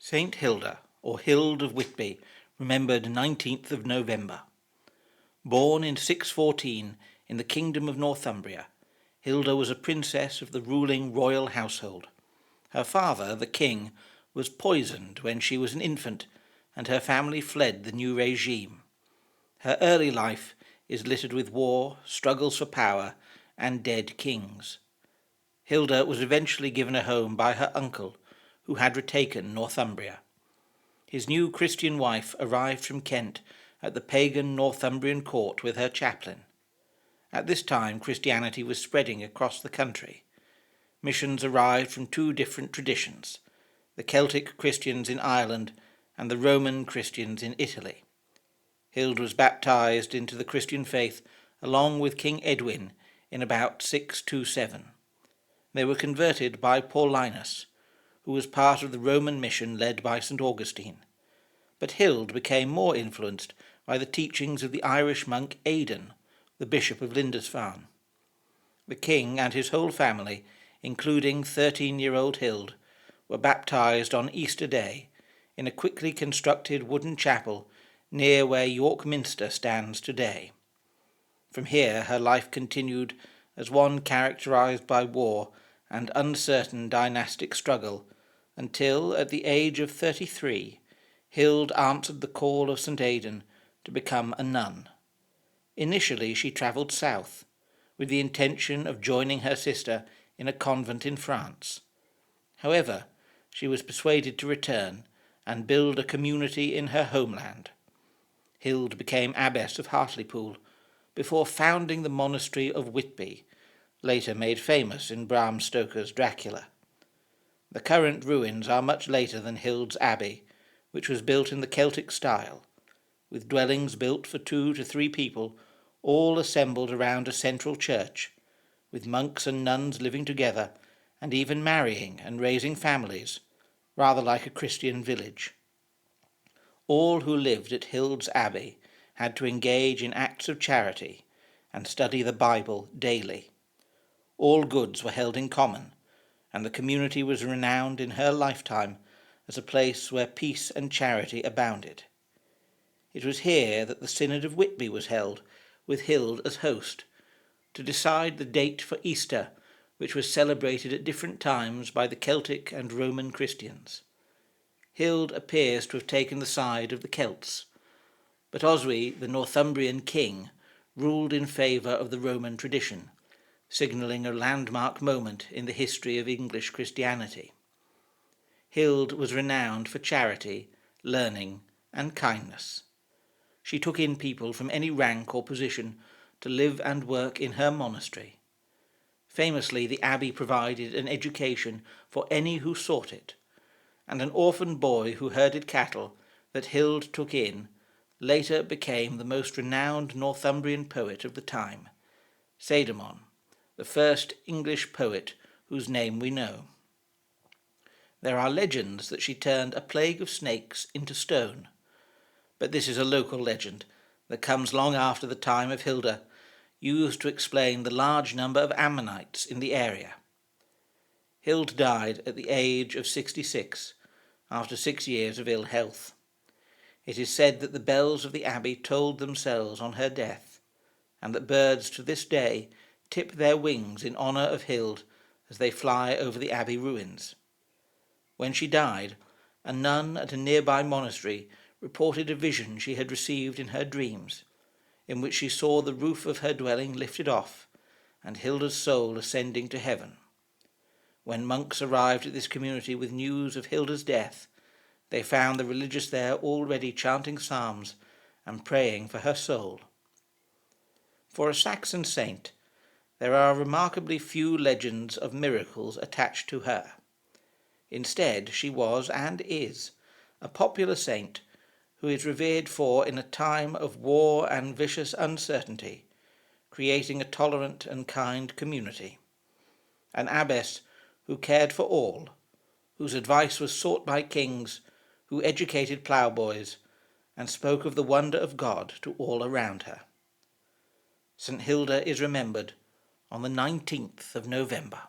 Saint Hilda, or Hild of Whitby, remembered 19th of November. Born in 614 in the kingdom of Northumbria, Hilda was a princess of the ruling royal household. Her father, the king, was poisoned when she was an infant, and her family fled the new regime. Her early life is littered with war, struggles for power, and dead kings. Hilda was eventually given a home by her uncle, who had retaken Northumbria. His new Christian wife arrived from Kent at the pagan Northumbrian court with her chaplain. At this time, Christianity was spreading across the country. Missions arrived from two different traditions, the Celtic Christians in Ireland and the Roman Christians in Italy. Hild was baptized into the Christian faith along with King Edwin in about 627. They were converted by Paulinus, who was part of the Roman mission led by St. Augustine. But Hild became more influenced by the teachings of the Irish monk Aidan, the Bishop of Lindisfarne. The king and his whole family, including 13-year-old Hild, were baptized on Easter Day in a quickly constructed wooden chapel near where York Minster stands today. From here her life continued as one characterized by war and uncertain dynastic struggle, until, at the age of 33, Hild answered the call of St. Aidan to become a nun. Initially she travelled south, with the intention of joining her sister in a convent in France. However, she was persuaded to return and build a community in her homeland. Hild became abbess of Hartlepool before founding the monastery of Whitby, later made famous in Bram Stoker's Dracula. The current ruins are much later than Hild's abbey, which was built in the Celtic style, with dwellings built for 2 to 3 people, all assembled around a central church, with monks and nuns living together and even marrying and raising families, rather like a Christian village. All who lived at Hild's abbey had to engage in acts of charity and study the Bible daily. All goods were held in common, and the community was renowned in her lifetime as a place where peace and charity abounded. It was here that the Synod of Whitby was held, with Hild as host, to decide the date for Easter, which was celebrated at different times by the Celtic and Roman Christians. Hild appears to have taken the side of the Celts, but Oswy, the Northumbrian king, ruled in favour of the Roman tradition, signalling a landmark moment in the history of English Christianity. Hild was renowned for charity, learning, and kindness. She took in people from any rank or position to live and work in her monastery. Famously, the abbey provided an education for any who sought it, and an orphan boy who herded cattle that Hild took in later became the most renowned Northumbrian poet of the time, Saedimon, the first English poet whose name we know. There are legends that she turned a plague of snakes into stone, but this is a local legend that comes long after the time of Hilda, used to explain the large number of Ammonites in the area. Hild died at the age of 66, after 6 years of ill health. It is said that the bells of the abbey tolled themselves on her death, and that birds to this day tip their wings in honour of Hild as they fly over the abbey ruins. When she died, a nun at a nearby monastery reported a vision she had received in her dreams, in which she saw the roof of her dwelling lifted off, and Hilda's soul ascending to heaven. When monks arrived at this community with news of Hilda's death, they found the religious there already chanting psalms and praying for her soul. For a Saxon saint, there are remarkably few legends of miracles attached to her. Instead, she was, and is, a popular saint who is revered for, in a time of war and vicious uncertainty, creating a tolerant and kind community. An abbess who cared for all, whose advice was sought by kings, who educated ploughboys, and spoke of the wonder of God to all around her. St. Hilda is remembered on the 19th of November.